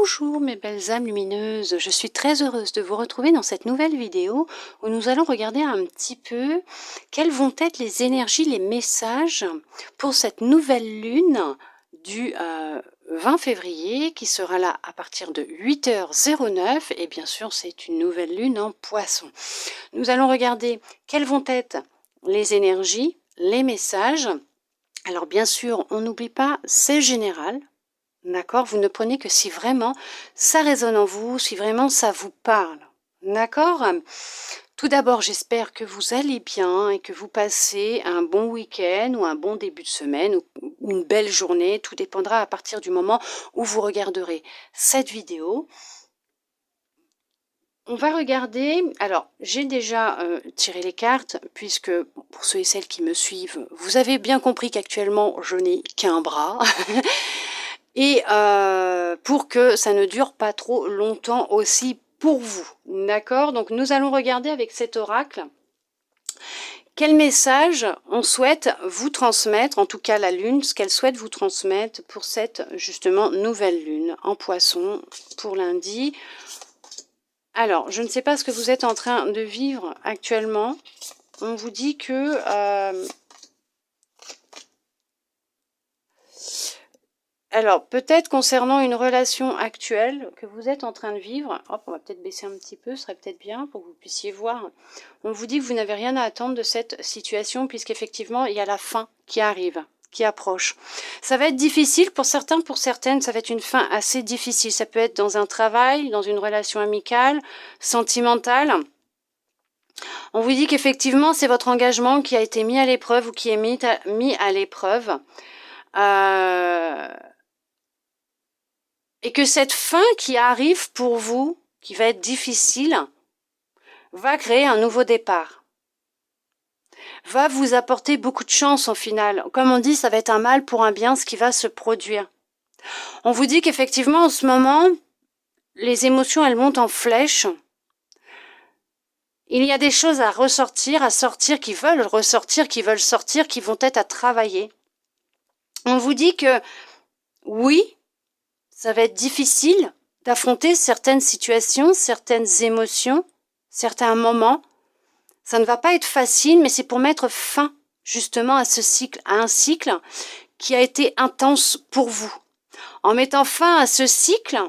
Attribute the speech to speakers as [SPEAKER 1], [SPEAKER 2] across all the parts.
[SPEAKER 1] Bonjour mes belles âmes lumineuses, je suis très heureuse de vous retrouver dans cette nouvelle vidéo où nous allons regarder un petit peu quelles vont être les énergies, les messages pour cette nouvelle lune du 20 février qui sera là à partir de 8h09 et bien sûr c'est une nouvelle lune en poisson. Nous allons regarder quelles vont être les énergies, les messages. Alors bien sûr on n'oublie pas, c'est général. D'accord? Vous ne prenez que si vraiment ça résonne en vous, si vraiment ça vous parle. D'accord? Tout d'abord, j'espère que vous allez bien et que vous passez un bon week-end ou un bon début de semaine ou une belle journée. Tout dépendra à partir du moment où vous regarderez cette vidéo. On va regarder, alors j'ai déjà tiré les cartes puisque pour ceux et celles qui me suivent, vous avez bien compris qu'actuellement je n'ai qu'un bras. Et pour que ça ne dure pas trop longtemps aussi pour vous. D'accord? Donc nous allons regarder avec cet oracle quel message on souhaite vous transmettre, en tout cas la lune, ce qu'elle souhaite vous transmettre pour cette justement nouvelle lune en poisson pour lundi. Alors, je ne sais pas ce que vous êtes en train de vivre actuellement. On vous dit que alors, peut-être concernant une relation actuelle que vous êtes en train de vivre, hop, on va peut-être baisser un petit peu, ce serait peut-être bien pour que vous puissiez voir. On vous dit que vous n'avez rien à attendre de cette situation puisqu'effectivement, il y a la fin qui arrive, qui approche. Ça va être difficile pour certains, pour certaines, ça va être une fin assez difficile. Ça peut être dans un travail, dans une relation amicale, sentimentale. On vous dit qu'effectivement, c'est votre engagement qui a été mis à l'épreuve ou qui est mis à l'épreuve. Et que cette fin qui arrive pour vous, qui va être difficile, va créer un nouveau départ. Va vous apporter beaucoup de chance au final. Comme on dit, ça va être un mal pour un bien, ce qui va se produire. On vous dit qu'effectivement, en ce moment, les émotions, elles montent en flèche. Il y a des choses à ressortir, à sortir, qui veulent ressortir, qui veulent sortir, qui vont être à travailler. On vous dit que, oui, ça va être difficile d'affronter certaines situations, certaines émotions, certains moments. Ça ne va pas être facile, mais c'est pour mettre fin justement à ce cycle, à un cycle qui a été intense pour vous. En mettant fin à ce cycle,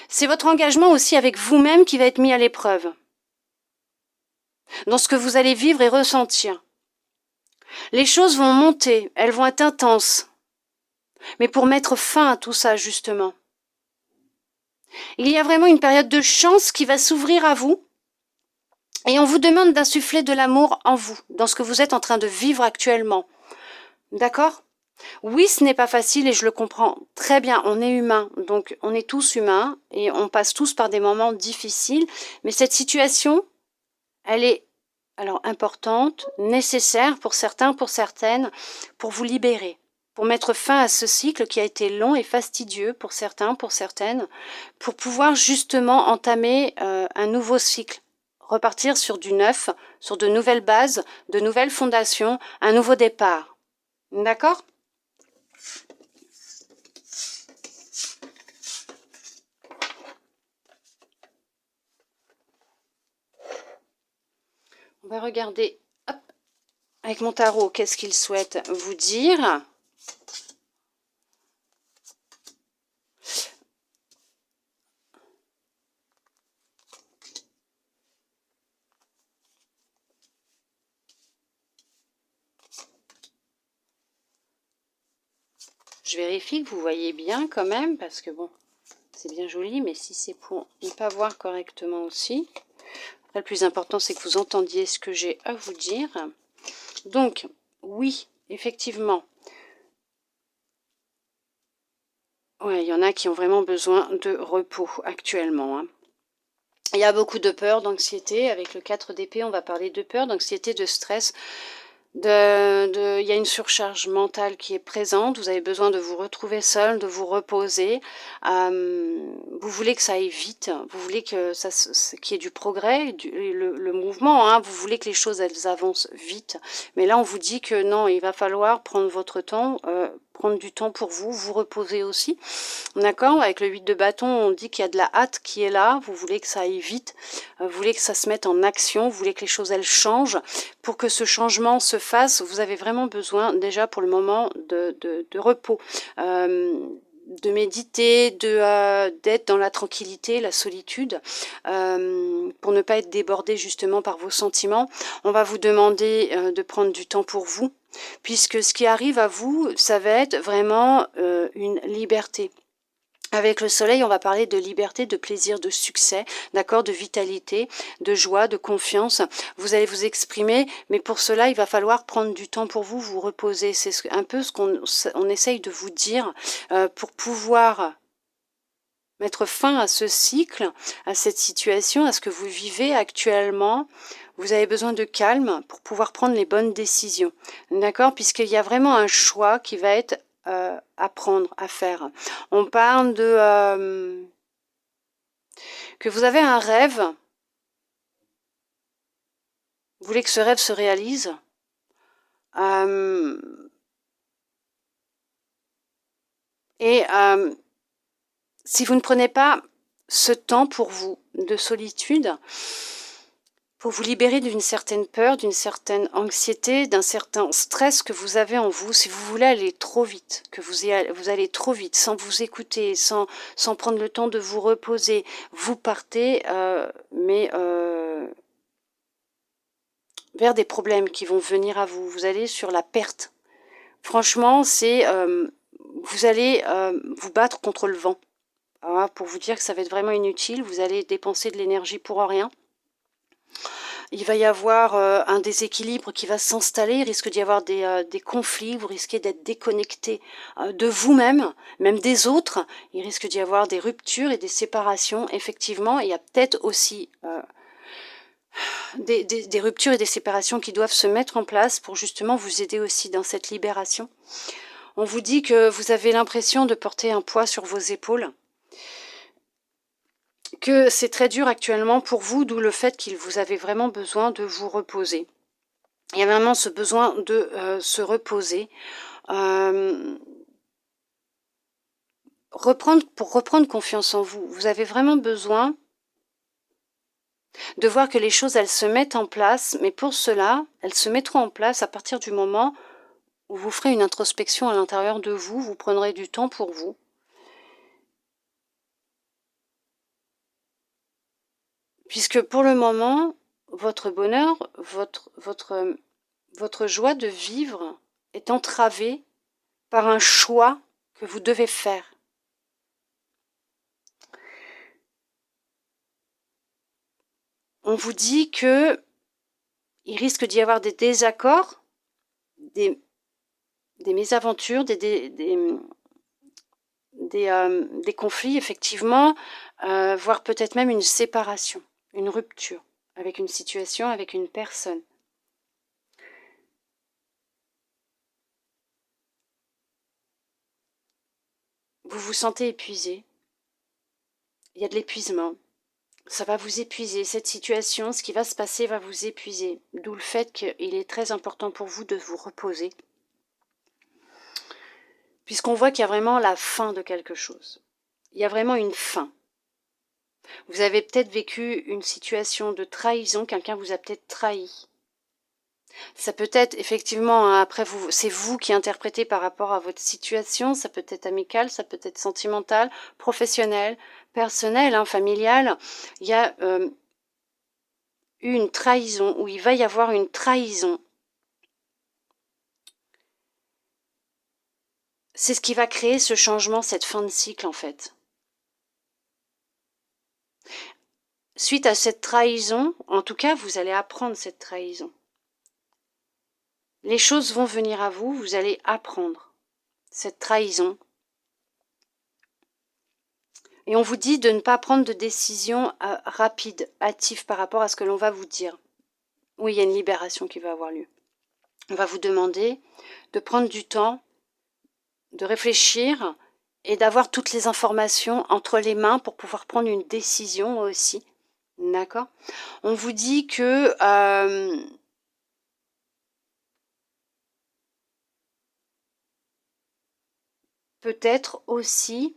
[SPEAKER 1] c'est votre engagement aussi avec vous-même qui va être mis à l'épreuve. Dans ce que vous allez vivre et ressentir. Les choses vont monter, elles vont être intenses. Mais pour mettre fin à tout ça, justement. Il y a vraiment une période de chance qui va s'ouvrir à vous. Et on vous demande d'insuffler de l'amour en vous, dans ce que vous êtes en train de vivre actuellement. D'accord? Oui, ce n'est pas facile et je le comprends très bien. On est humain, donc on est tous humains et on passe tous par des moments difficiles. Mais cette situation, elle est alors importante, nécessaire pour certains, pour certaines, pour vous libérer. Pour mettre fin à ce cycle qui a été long et fastidieux pour certains, pour certaines, pour pouvoir justement entamer un nouveau cycle, repartir sur du neuf, sur de nouvelles bases, de nouvelles fondations, un nouveau départ. D'accord ? On va regarder, hop, avec mon tarot, qu'est-ce qu'il souhaite vous dire ? Je vérifie que vous voyez bien quand même, parce que bon, c'est bien joli, mais si c'est pour ne pas voir correctement aussi. Après, le plus important, c'est que vous entendiez ce que j'ai à vous dire. Donc, oui, effectivement. Ouais, il y en a qui ont vraiment besoin de repos actuellement. Hein. Il y a beaucoup de peur, d'anxiété. Avec le 4 d'épée, on va parler de peur, d'anxiété, de stress. Il y a une surcharge mentale qui est présente, vous avez besoin de vous retrouver seul, de vous reposer, vous voulez que ça aille vite, vous voulez que qu'il y ait du progrès, le mouvement, hein, vous voulez que les choses elles avancent vite, mais là on vous dit que non, il va falloir prendre votre temps prendre du temps pour vous, vous reposer aussi. D'accord? Avec le 8 de bâton, on dit qu'il y a de la hâte qui est là, vous voulez que ça aille vite, vous voulez que ça se mette en action, vous voulez que les choses elles changent. Pour que ce changement se fasse, vous avez vraiment besoin déjà pour le moment de repos. De méditer, d'être dans la tranquillité, la solitude, pour ne pas être débordé justement par vos sentiments. On va vous demander de prendre du temps pour vous, puisque ce qui arrive à vous, ça va être vraiment une liberté. Avec le soleil, on va parler de liberté, de plaisir, de succès, d'accord, de vitalité, de joie, de confiance. Vous allez vous exprimer, mais pour cela, il va falloir prendre du temps pour vous, vous reposer. C'est un peu ce qu'on essaye de vous dire pour pouvoir mettre fin à ce cycle, à cette situation, à ce que vous vivez actuellement. Vous avez besoin de calme pour pouvoir prendre les bonnes décisions, d'accord, puisqu'il y a vraiment un choix qui va être à prendre, à faire. On parle de que vous avez un rêve, vous voulez que ce rêve se réalise, si vous ne prenez pas ce temps pour vous de solitude, pour vous libérer d'une certaine peur, d'une certaine anxiété, d'un certain stress que vous avez en vous, si vous voulez aller trop vite, que vous allez trop vite, sans vous écouter, sans prendre le temps de vous reposer, vous partez, vers des problèmes qui vont venir à vous. Vous allez sur la perte. Franchement, c'est vous allez vous battre contre le vent. Voilà, pour vous dire que ça va être vraiment inutile. Vous allez dépenser de l'énergie pour rien. Il va y avoir un déséquilibre qui va s'installer, il risque d'y avoir des conflits, vous risquez d'être déconnecté de vous-même, même des autres, il risque d'y avoir des ruptures et des séparations, effectivement, il y a peut-être aussi des ruptures et des séparations qui doivent se mettre en place pour justement vous aider aussi dans cette libération. On vous dit que vous avez l'impression de porter un poids sur vos épaules, que c'est très dur actuellement pour vous, d'où le fait qu'il vous avez vraiment besoin de vous reposer. Il y a vraiment ce besoin de se reposer, pour reprendre confiance en vous. Vous avez vraiment besoin de voir que les choses, elles se mettent en place, mais pour cela, elles se mettront en place à partir du moment où vous ferez une introspection à l'intérieur de vous, vous prendrez du temps pour vous. Puisque pour le moment, votre bonheur, votre joie de vivre est entravée par un choix que vous devez faire. On vous dit que il risque d'y avoir des désaccords, des mésaventures, des conflits, effectivement, voire peut-être même une séparation, une rupture avec une situation, avec une personne. Vous vous sentez épuisé. Il y a de l'épuisement. Ça va vous épuiser. Cette situation, ce qui va se passer va vous épuiser. D'où le fait qu'il est très important pour vous de vous reposer. Puisqu'on voit qu'il y a vraiment la fin de quelque chose. Il y a vraiment une fin. Vous avez peut-être vécu une situation de trahison, quelqu'un vous a peut-être trahi. Ça peut être effectivement, après c'est vous qui interprétez par rapport à votre situation, ça peut être amical, ça peut être sentimental, professionnel, personnel, familial. Il y a eu une trahison, ou il va y avoir une trahison. C'est ce qui va créer ce changement, cette fin de cycle en fait. Suite à cette trahison, en tout cas, vous allez apprendre cette trahison. Les choses vont venir à vous, vous allez apprendre cette trahison. Et on vous dit de ne pas prendre de décision rapide, hâtive par rapport à ce que l'on va vous dire. Oui, il y a une libération qui va avoir lieu. On va vous demander de prendre du temps, de réfléchir et d'avoir toutes les informations entre les mains pour pouvoir prendre une décision aussi. D'accord ? On vous dit que peut-être aussi,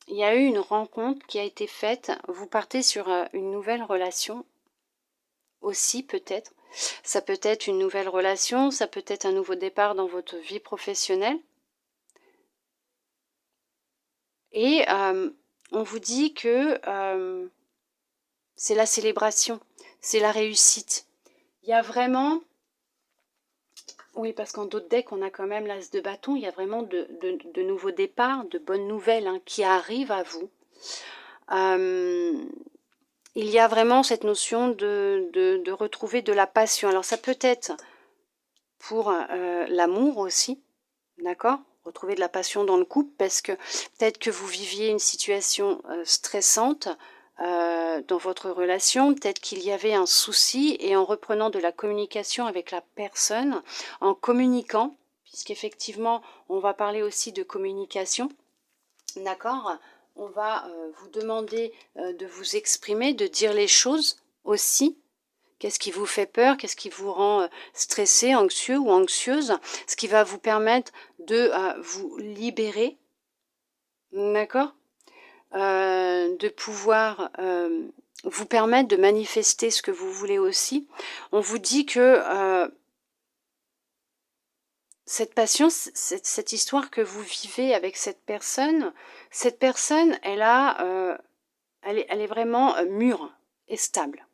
[SPEAKER 1] il y a eu une rencontre qui a été faite. Vous partez sur une nouvelle relation aussi, peut-être. Ça peut être une nouvelle relation, ça peut être un nouveau départ dans votre vie professionnelle. Et on vous dit que c'est la célébration, c'est la réussite. Il y a vraiment... Oui, parce qu'en d'autres decks, on a quand même l'as de bâton. Il y a vraiment de nouveaux départs, de bonnes nouvelles qui arrivent à vous. Il y a vraiment cette notion de retrouver de la passion. Alors ça peut être pour l'amour aussi, d'accord ? Retrouver de la passion dans le couple, parce que peut-être que vous viviez une situation stressante dans votre relation, peut-être qu'il y avait un souci, et en reprenant de la communication avec la personne, en communiquant, puisqu'effectivement, on va parler aussi de communication, d'accord ? On va vous demander de vous exprimer, de dire les choses aussi. Qu'est-ce qui vous fait peur? Qu'est-ce qui vous rend stressé, anxieux ou anxieuse? Ce qui va vous permettre de vous libérer, d'accord? De pouvoir vous permettre de manifester ce que vous voulez aussi. On vous dit que cette passion, cette histoire que vous vivez avec cette personne, elle est vraiment mûre et stable.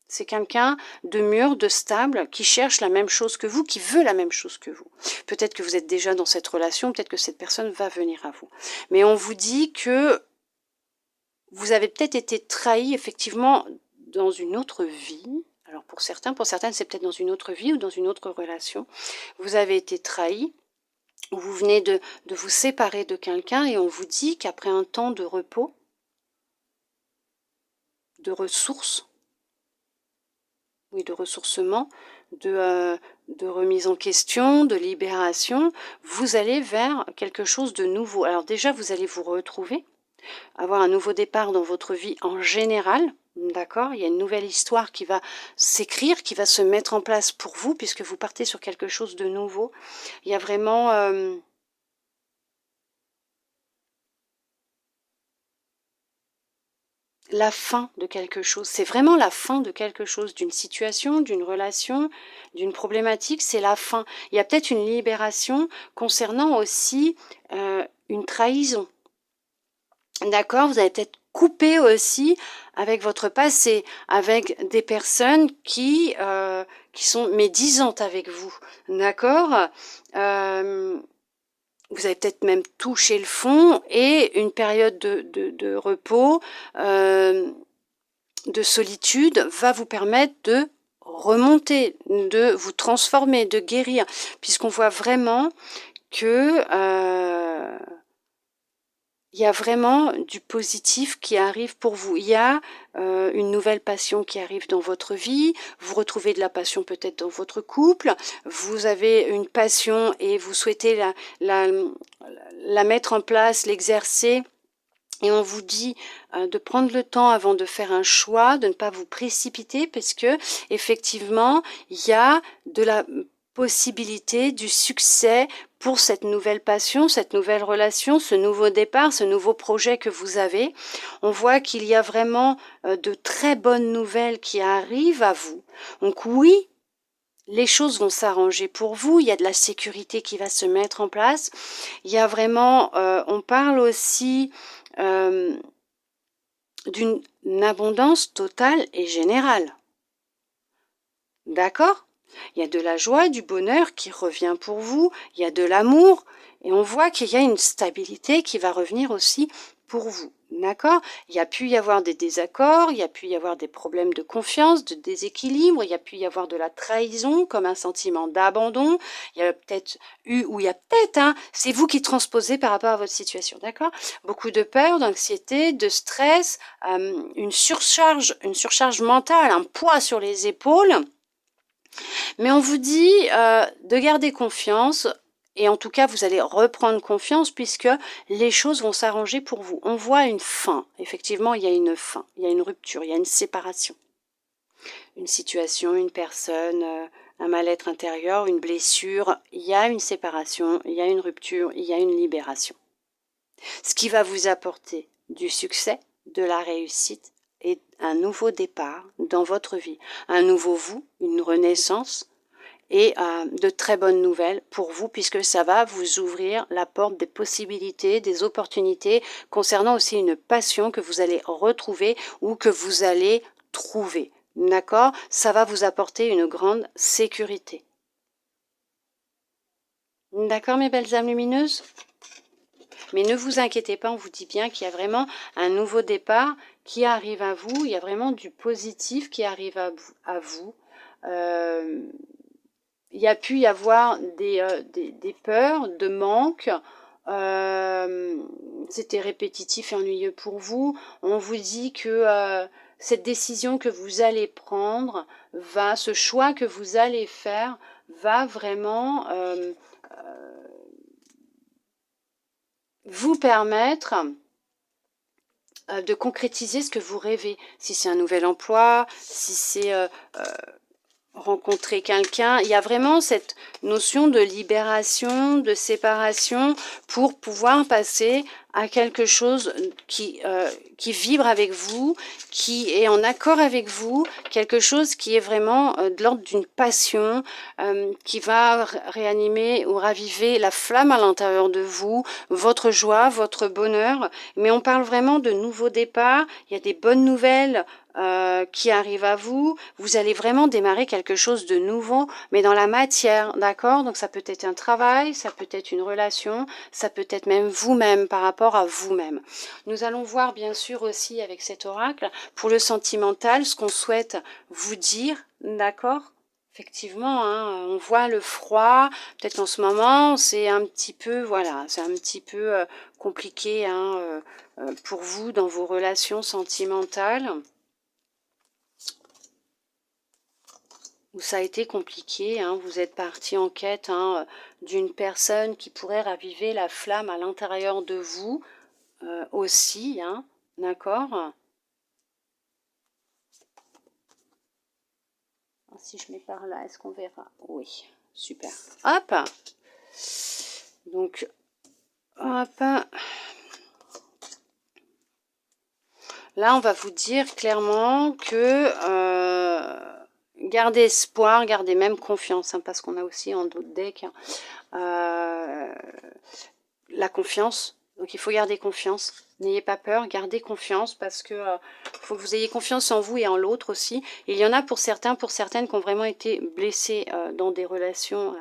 [SPEAKER 1] C'est quelqu'un de mûr, de stable, qui cherche la même chose que vous, qui veut la même chose que vous. Peut-être que vous êtes déjà dans cette relation, peut-être que cette personne va venir à vous. Mais on vous dit que vous avez peut-être été trahi, effectivement, dans une autre vie. Alors pour certaines, c'est peut-être dans une autre vie ou dans une autre relation. Vous avez été trahi, ou vous venez de vous séparer de quelqu'un, et on vous dit qu'après un temps de repos, de ressources, oui, de ressourcement, de remise en question, de libération, vous allez vers quelque chose de nouveau. Alors déjà, vous allez vous retrouver, avoir un nouveau départ dans votre vie en général, d'accord? Il y a une nouvelle histoire qui va s'écrire, qui va se mettre en place pour vous, puisque vous partez sur quelque chose de nouveau. Il y a vraiment... la fin de quelque chose, c'est vraiment la fin de quelque chose, d'une situation, d'une relation, d'une problématique, c'est la fin. Il y a peut-être une libération concernant aussi une trahison. D'accord, vous avez peut-être coupé aussi avec votre passé, avec des personnes qui sont médisantes avec vous. D'accord, vous avez peut-être même touché le fond, et une période de repos, de solitude va vous permettre de remonter, de vous transformer, de guérir, puisqu'on voit vraiment que il y a vraiment du positif qui arrive pour vous. Il y a une nouvelle passion qui arrive dans votre vie. Vous retrouvez de la passion peut-être dans votre couple. Vous avez une passion et vous souhaitez la mettre en place, l'exercer. Et on vous dit de prendre le temps avant de faire un choix, de ne pas vous précipiter, parce que effectivement, il y a de la possibilité du succès pour cette nouvelle passion, cette nouvelle relation, ce nouveau départ, ce nouveau projet que vous avez. On voit qu'il y a vraiment de très bonnes nouvelles qui arrivent à vous. Donc oui, les choses vont s'arranger pour vous, il y a de la sécurité qui va se mettre en place. Il y a vraiment, on parle aussi d'une abondance totale et générale. D'accord ? Il y a de la joie, du bonheur qui revient pour vous, il y a de l'amour, et on voit qu'il y a une stabilité qui va revenir aussi pour vous. D'accord ? Il y a pu y avoir des désaccords, il y a pu y avoir des problèmes de confiance, de déséquilibre, il y a pu y avoir de la trahison comme un sentiment d'abandon, il y a peut-être eu, ou il y a peut-être, c'est vous qui transposez par rapport à votre situation, d'accord ? Beaucoup de peur, d'anxiété, de stress, une surcharge mentale, un poids sur les épaules. Mais on vous dit de garder confiance, et en tout cas vous allez reprendre confiance, puisque les choses vont s'arranger pour vous. On voit une fin, effectivement il y a une fin, il y a une rupture, il y a une séparation. Une situation, une personne, un mal-être intérieur, une blessure, il y a une séparation, il y a une rupture, il y a une libération. ce qui va vous apporter du succès, de la réussite et un nouveau départ dans votre vie, un nouveau vous, une renaissance et de très bonnes nouvelles pour vous puisque ça va vous ouvrir la porte des possibilités, des opportunités concernant aussi une passion que vous allez retrouver ou que vous allez trouver. D'accord? Ça va vous apporter une grande sécurité. D'accord mes belles âmes lumineuses? Mais ne vous inquiétez pas, on vous dit bien qu'il y a vraiment un nouveau départ qui arrive à vous. Il y a vraiment du positif qui arrive à vous. Il y a pu y avoir des peurs, de manque. C'était répétitif et ennuyeux pour vous. On vous dit que cette décision que vous allez prendre ce choix que vous allez faire va vraiment vous permettre de concrétiser ce que vous rêvez. Si c'est un nouvel emploi, si c'est rencontrer quelqu'un, il y a vraiment cette notion de libération, de séparation pour pouvoir passer à quelque chose qui vibre avec vous, qui est en accord avec vous, quelque chose qui est vraiment de l'ordre d'une passion, qui va réanimer ou raviver la flamme à l'intérieur de vous, votre joie, votre bonheur. Mais on parle vraiment de nouveaux départs, il y a des bonnes nouvelles qui arrivent à vous, vous allez vraiment démarrer quelque chose de nouveau, mais dans la matière, d'accord? Donc ça peut être un travail, ça peut être une relation, ça peut être même vous-même par rapport à vous-même. Nous allons voir bien sûr aussi avec cet oracle, pour le sentimental, ce qu'on souhaite vous dire, d'accord? Effectivement, hein, on voit le froid, peut-être qu'en ce moment, c'est un petit peu, voilà, c'est un petit peu compliqué hein, pour vous dans vos relations sentimentales. Où ça a été compliqué, hein, vous êtes parti en quête hein, d'une personne qui pourrait raviver la flamme à l'intérieur de vous aussi, hein, d'accord? Si je mets par là, est-ce qu'on verra? Oui, super. Hop! Donc, hop! Là, on va vous dire clairement que gardez espoir, gardez même confiance, hein, parce qu'on a aussi en d'autres decks la confiance. Donc il faut garder confiance. N'ayez pas peur, gardez confiance parce que faut que vous ayez confiance en vous et en l'autre aussi. Il y en a pour certains, pour certaines qui ont vraiment été blessés dans des relations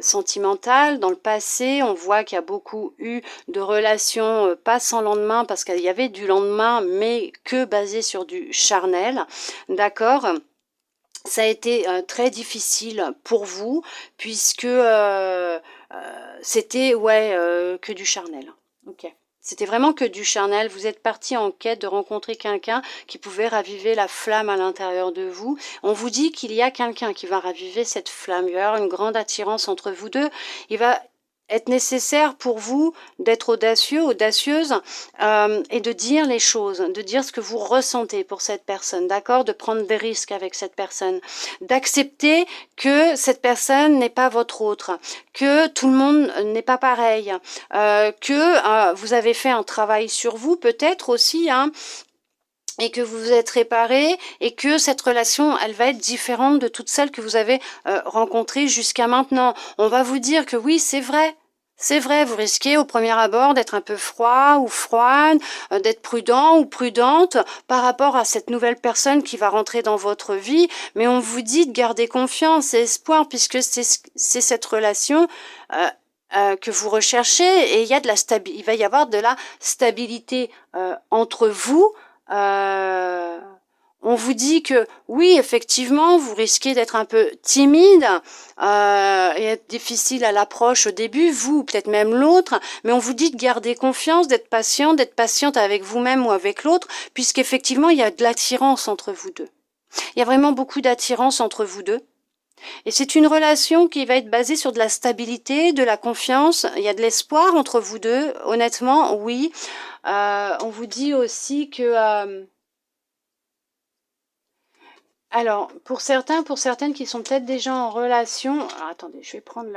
[SPEAKER 1] sentimentales. Dans le passé, on voit qu'il y a beaucoup eu de relations pas sans lendemain parce qu'il y avait du lendemain mais que basé sur du charnel. D'accord ? Ça a été très difficile pour vous puisque c'était que du charnel. Ok. C'était vraiment que du charnel. Vous êtes parti en quête de rencontrer quelqu'un qui pouvait raviver la flamme à l'intérieur de vous. On vous dit qu'il y a quelqu'un qui va raviver cette flamme. Il va y avoir une grande attirance entre vous deux. Il va être nécessaire pour vous d'être audacieux, audacieuse et de dire les choses, de dire ce que vous ressentez pour cette personne, d'accord? De prendre des risques avec cette personne, d'accepter que cette personne n'est pas votre autre, que tout le monde n'est pas pareil, que vous avez fait un travail sur vous peut-être aussi, hein, et que vous vous êtes réparé et que cette relation, elle va être différente de toutes celles que vous avez rencontrées jusqu'à maintenant. On va vous dire que oui, c'est vrai. C'est vrai, vous risquez au premier abord d'être un peu froid ou froide, d'être prudent ou prudente par rapport à cette nouvelle personne qui va rentrer dans votre vie, mais on vous dit de garder confiance et espoir puisque c'est cette relation que vous recherchez et il va y avoir de la stabilité entre vous. On vous dit que oui, effectivement, vous risquez d'être un peu timide et être difficile à l'approche au début, vous, peut-être même l'autre, mais on vous dit de garder confiance, d'être patiente avec vous-même ou avec l'autre, puisqu'effectivement, il y a de l'attirance entre vous deux. Il y a vraiment beaucoup d'attirance entre vous deux. Et c'est une relation qui va être basée sur de la stabilité, de la confiance, il y a de l'espoir entre vous deux, honnêtement, oui. On vous dit aussi que... alors, pour certains, pour certaines qui sont peut-être déjà en relation... Alors, attendez, je vais prendre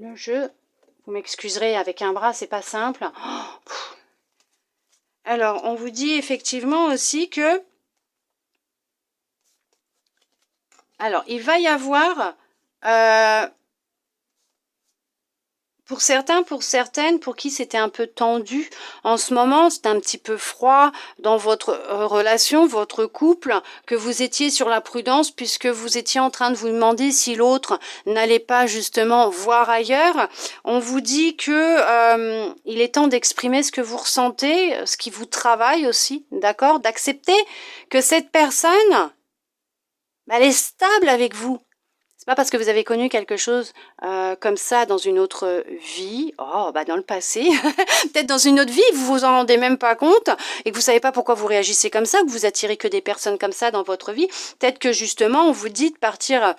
[SPEAKER 1] le jeu Vous m'excuserez, avec un bras, c'est pas simple. Alors, on vous dit effectivement aussi que... Alors, il va y avoir... pour certains, pour certaines, pour qui c'était un peu tendu en ce moment, c'est un petit peu froid dans votre relation, votre couple, que vous étiez sur la prudence puisque vous étiez en train de vous demander si l'autre n'allait pas justement voir ailleurs. On vous dit que il est temps d'exprimer ce que vous ressentez, ce qui vous travaille aussi, d'accord? D'accepter que cette personne, elle est stable avec vous. C'est pas parce que vous avez connu quelque chose comme ça dans une autre vie, dans le passé, peut-être dans une autre vie, vous vous en rendez même pas compte et que vous savez pas pourquoi vous réagissez comme ça, que vous attirez que des personnes comme ça dans votre vie. Peut-être que justement, on vous dit de partir...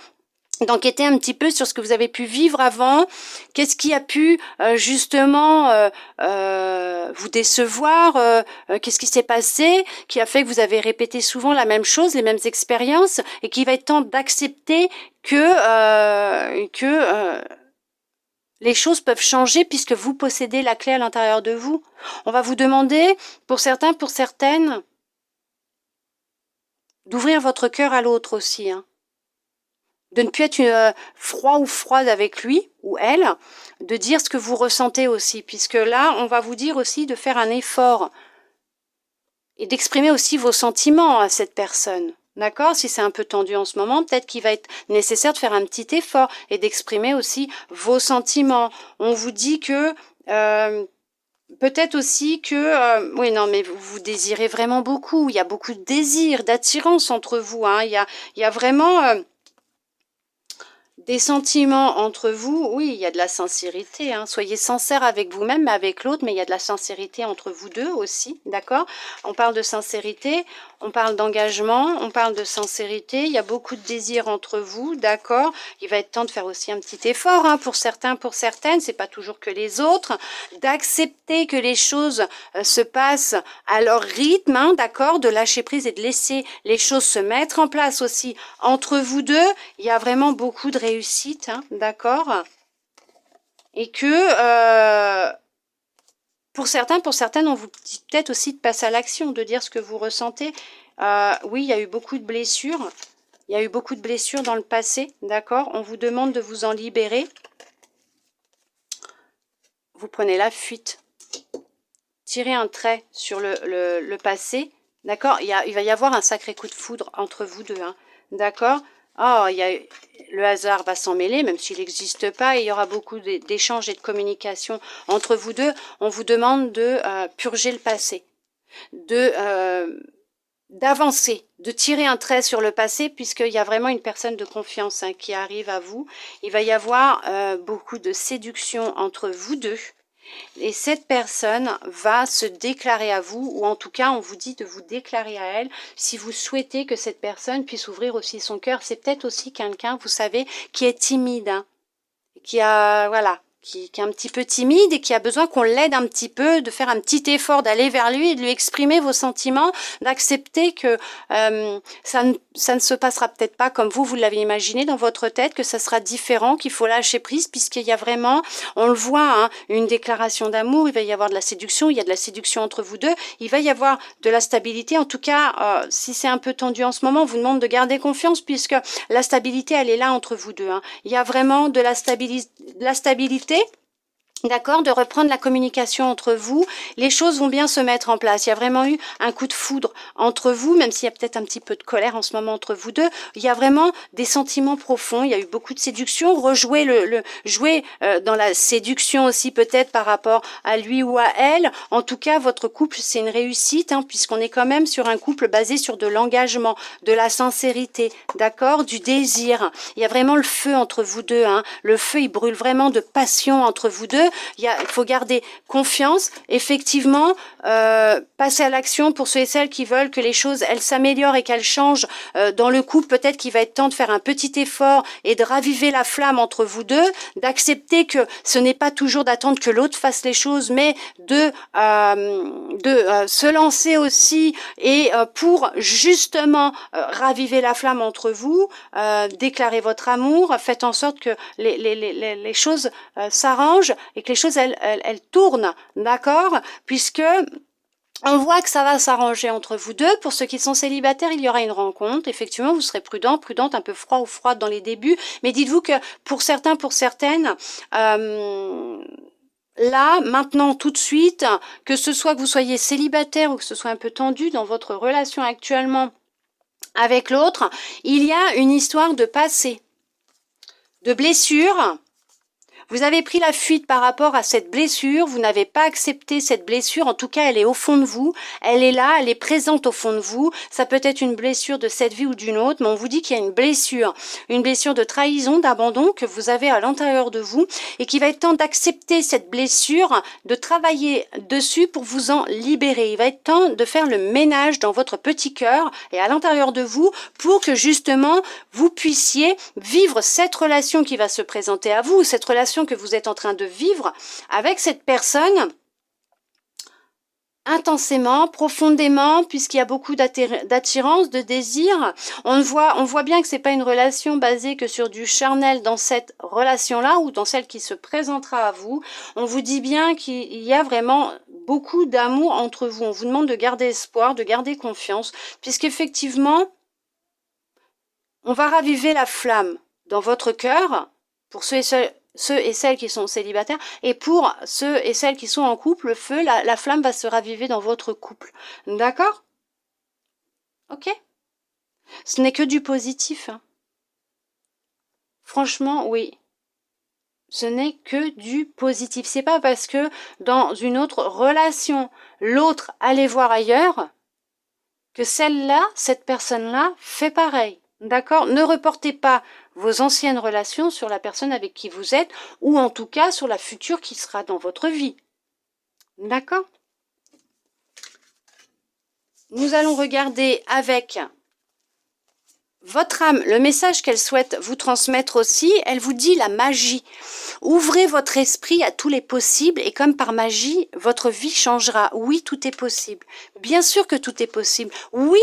[SPEAKER 1] d'enquêter un petit peu sur ce que vous avez pu vivre avant, qu'est-ce qui a pu justement vous décevoir, qu'est-ce qui s'est passé, qui a fait que vous avez répété souvent la même chose, les mêmes expériences, et qu'il va être temps d'accepter que les choses peuvent changer puisque vous possédez la clé à l'intérieur de vous. On va vous demander, pour certains, pour certaines, d'ouvrir votre cœur à l'autre aussi, hein. De ne plus être froid ou froide avec lui ou elle, de dire ce que vous ressentez aussi, puisque là, on va vous dire aussi de faire un effort et d'exprimer aussi vos sentiments à cette personne. D'accord? Si c'est un peu tendu en ce moment, peut-être qu'il va être nécessaire de faire un petit effort et d'exprimer aussi vos sentiments. On vous dit que... peut-être aussi que... oui, non, mais vous désirez vraiment beaucoup. Il y a beaucoup de désir, d'attirance entre vous, hein. Il y a vraiment... des sentiments entre vous, oui, il y a de la sincérité, hein. Soyez sincère avec vous-même, mais avec l'autre, mais il y a de la sincérité entre vous deux aussi, d'accord? On parle de sincérité, on parle d'engagement, on parle de sincérité, il y a beaucoup de désir entre vous, d'accord? Il va être temps de faire aussi un petit effort, hein, pour certains, pour certaines, c'est pas toujours que les autres, d'accepter que les choses se passent à leur rythme, hein, d'accord? De lâcher prise et de laisser les choses se mettre en place aussi entre vous deux. Il y a vraiment beaucoup de réussite, hein, d'accord? Et que pour certains, pour certaines, on vous dit peut-être aussi de passer à l'action, de dire ce que vous ressentez. Oui, il y a eu beaucoup de blessures. Il y a eu beaucoup de blessures dans le passé, d'accord? On vous demande de vous en libérer. Vous prenez la fuite. Tirez un trait sur le passé, d'accord? Il va y avoir un sacré coup de foudre entre vous deux, hein, d'accord? Oh, le hasard va s'en mêler, même s'il n'existe pas, et il y aura beaucoup d'échanges et de communication entre vous deux. On vous demande de purger le passé, d'avancer, de tirer un trait sur le passé, puisqu'il y a vraiment une personne de confiance, hein, qui arrive à vous. Il va y avoir beaucoup de séduction entre vous deux. Et cette personne va se déclarer à vous, ou en tout cas, on vous dit de vous déclarer à elle, si vous souhaitez que cette personne puisse ouvrir aussi son cœur. C'est peut-être aussi quelqu'un, vous savez, qui est timide, hein, qui a, voilà, qui est un petit peu timide et qui a besoin qu'on l'aide un petit peu, de faire un petit effort, d'aller vers lui et de lui exprimer vos sentiments, d'accepter que ça ne se passera peut-être pas comme vous l'avez imaginé dans votre tête, que ça sera différent, qu'il faut lâcher prise, puisqu'il y a vraiment, on le voit, hein, une déclaration d'amour, il va y avoir de la séduction, il y a de la séduction entre vous deux, il va y avoir de la stabilité. En tout cas, si c'est un peu tendu en ce moment, on vous demande de garder confiance, puisque la stabilité, elle est là entre vous deux, hein. Il y a vraiment de la stabilité. D'accord, de reprendre la communication entre vous, les choses vont bien se mettre en place. Il y a vraiment eu un coup de foudre entre vous, même s'il y a peut-être un petit peu de colère en ce moment entre vous deux. Il y a vraiment des sentiments profonds, il y a eu beaucoup de séduction. Rejouer jouer dans la séduction aussi peut-être par rapport à lui ou à elle. En tout cas, votre couple, c'est une réussite, hein, puisqu'on est quand même sur un couple basé sur de l'engagement, de la sincérité, d'accord, du désir. Il y a vraiment le feu entre vous deux, hein. Le feu, il brûle vraiment de passion entre vous deux. Il faut garder confiance, effectivement, passer à l'action pour ceux et celles qui veulent que les choses, elles s'améliorent et qu'elles changent dans le couple. Peut-être qu'il va être temps de faire un petit effort et de raviver la flamme entre vous deux, d'accepter que ce n'est pas toujours d'attendre que l'autre fasse les choses, mais de se lancer aussi et pour justement raviver la flamme entre vous, déclarer votre amour, faites en sorte que les choses s'arrangent et et que les choses, elles tournent, d'accord? Puisque on voit que ça va s'arranger entre vous deux. Pour ceux qui sont célibataires, il y aura une rencontre. Effectivement, vous serez prudent, prudente, un peu froid ou froide dans les débuts. Mais dites-vous que pour certains, pour certaines, là, maintenant, tout de suite, que ce soit que vous soyez célibataire ou que ce soit un peu tendu dans votre relation actuellement avec l'autre, il y a une histoire de passé, de blessure. Vous avez pris la fuite par rapport à cette blessure, vous n'avez pas accepté cette blessure, en tout cas elle est au fond de vous, elle est là, elle est présente au fond de vous, ça peut être une blessure de cette vie ou d'une autre, mais on vous dit qu'il y a une blessure de trahison, d'abandon que vous avez à l'intérieur de vous et qu'il va être temps d'accepter cette blessure, de travailler dessus pour vous en libérer. Il va être temps de faire le ménage dans votre petit cœur et à l'intérieur de vous pour que justement vous puissiez vivre cette relation qui va se présenter à vous, cette relation que vous êtes en train de vivre avec cette personne intensément, profondément, puisqu'il y a beaucoup d'attirance, de désir. On voit bien que c'est pas une relation basée que sur du charnel dans cette relation-là ou dans celle qui se présentera à vous. On vous dit bien qu'il y a vraiment beaucoup d'amour entre vous. On vous demande de garder espoir, de garder confiance, puisqu'effectivement, on va raviver la flamme dans votre cœur pour ceux et celles qui sont célibataires, et pour ceux et celles qui sont en couple, le feu, la flamme va se raviver dans votre couple. D'accord? Ok? Ce n'est que du positif. Hein. Franchement, oui. Ce n'est que du positif. C'est pas parce que dans une autre relation, l'autre allait voir ailleurs, que celle-là, cette personne-là, fait pareil. D'accord? Ne reportez pas vos anciennes relations sur la personne avec qui vous êtes, ou en tout cas sur la future qui sera dans votre vie. D'accord? Nous allons regarder avec votre âme le message qu'elle souhaite vous transmettre aussi. Elle vous dit la magie. Ouvrez votre esprit à tous les possibles et comme par magie, votre vie changera. Oui, tout est possible. Bien sûr que tout est possible. Oui,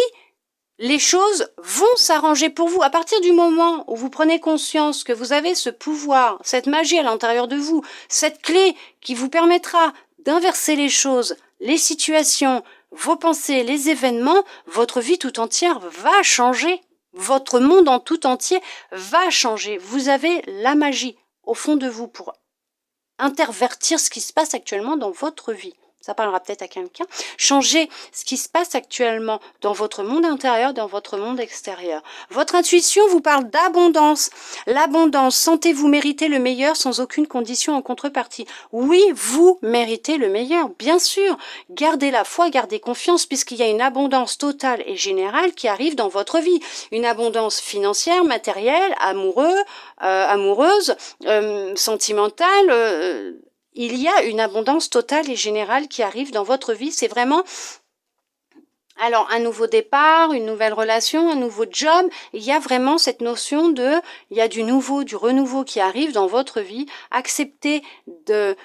[SPEAKER 1] les choses vont s'arranger pour vous. À partir du moment où vous prenez conscience que vous avez ce pouvoir, cette magie à l'intérieur de vous, cette clé qui vous permettra d'inverser les choses, les situations, vos pensées, les événements, votre vie tout entière va changer. Votre monde en tout entier va changer. Vous avez la magie au fond de vous pour intervertir ce qui se passe actuellement dans votre vie. Ça parlera peut-être à quelqu'un. Changez ce qui se passe actuellement dans votre monde intérieur, dans votre monde extérieur. Votre intuition vous parle d'abondance. L'abondance, sentez-vous mériter le meilleur sans aucune condition en contrepartie. Oui, vous méritez le meilleur, bien sûr. Gardez la foi, gardez confiance, puisqu'il y a une abondance totale et générale qui arrive dans votre vie. Une abondance financière, matérielle, amoureuse, sentimentale, il y a une abondance totale et générale qui arrive dans votre vie. C'est vraiment alors un nouveau départ, une nouvelle relation, un nouveau job. Il y a vraiment cette notion il y a du nouveau, du renouveau qui arrive dans votre vie. Acceptez de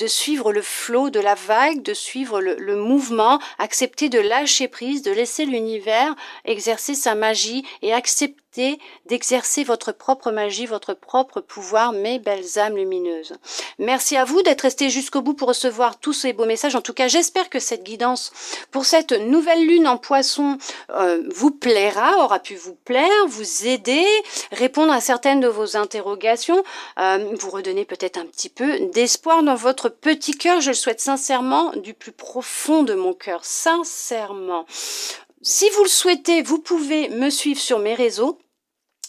[SPEAKER 1] suivre le flot de la vague, de suivre le mouvement. Acceptez de lâcher prise, de laisser l'univers exercer sa magie et accepter d'exercer votre propre magie, votre propre pouvoir, mes belles âmes lumineuses. Merci à vous d'être restés jusqu'au bout pour recevoir tous ces beaux messages. En tout cas, j'espère que cette guidance pour cette nouvelle lune en poisson vous plaira, aura pu vous plaire, vous aider, répondre à certaines de vos interrogations, vous redonner peut-être un petit peu d'espoir dans votre petit cœur. Je le souhaite sincèrement, du plus profond de mon cœur, sincèrement. Si vous le souhaitez, vous pouvez me suivre sur mes réseaux.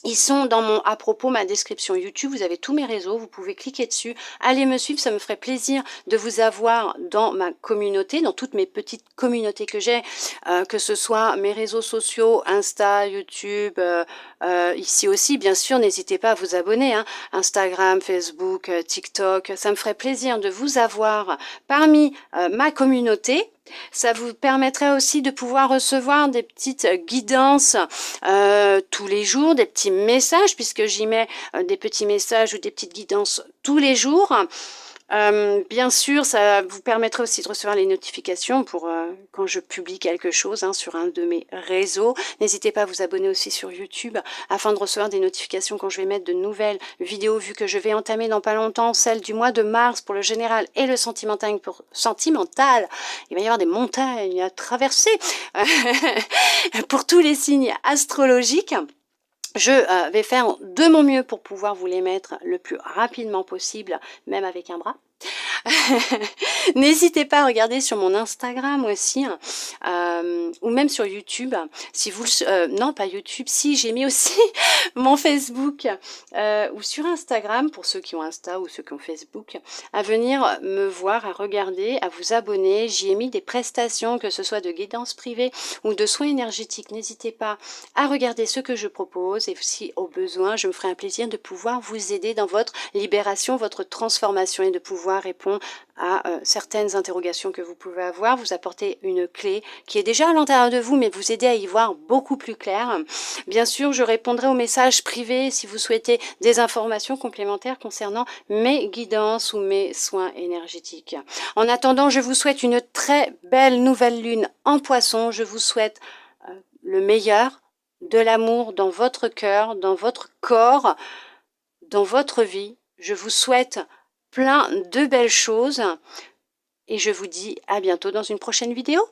[SPEAKER 1] Ils sont dans à propos, ma description YouTube, vous avez tous mes réseaux, vous pouvez cliquer dessus, allez me suivre, ça me ferait plaisir de vous avoir dans ma communauté, dans toutes mes petites communautés que j'ai, que ce soit mes réseaux sociaux, Insta, YouTube, ici aussi, bien sûr, n'hésitez pas à vous abonner, hein, Instagram, Facebook, TikTok, ça me ferait plaisir de vous avoir parmi ma communauté. Ça vous permettrait aussi de pouvoir recevoir des petites guidances tous les jours, des petits messages, puisque j'y mets des petits messages ou des petites guidances tous les jours. Bien sûr, ça vous permettra aussi de recevoir les notifications pour quand je publie quelque chose sur un de mes réseaux. N'hésitez pas à vous abonner aussi sur YouTube afin de recevoir des notifications quand je vais mettre de nouvelles vidéos, vu que je vais entamer dans pas longtemps celle du mois de mars pour le général et le sentimental. Il va y avoir des montagnes à traverser pour tous les signes astrologiques. Je vais faire de mon mieux pour pouvoir vous les mettre le plus rapidement possible, même avec un bras. N'hésitez pas à regarder sur mon Instagram aussi, ou même sur YouTube. Si vous non, pas YouTube, si j'ai mis aussi mon Facebook ou sur Instagram, pour ceux qui ont Insta ou ceux qui ont Facebook, à venir me voir, à regarder, à vous abonner. J'y ai mis des prestations, que ce soit de guidance privée ou de soins énergétiques. N'hésitez pas à regarder ce que je propose, et si au besoin, je me ferai un plaisir de pouvoir vous aider dans votre libération, votre transformation, et de pouvoir répondre à certaines interrogations que vous pouvez avoir, vous apporter une clé qui est déjà à l'intérieur de vous, mais vous aider à y voir beaucoup plus clair. Bien sûr, je répondrai aux messages privés si vous souhaitez des informations complémentaires concernant mes guidances ou mes soins énergétiques. En attendant, je vous souhaite une très belle nouvelle lune en Poisson. Je vous souhaite le meilleur, de l'amour dans votre cœur, dans votre corps, dans votre vie. Je vous souhaite plein de belles choses et je vous dis à bientôt dans une prochaine vidéo.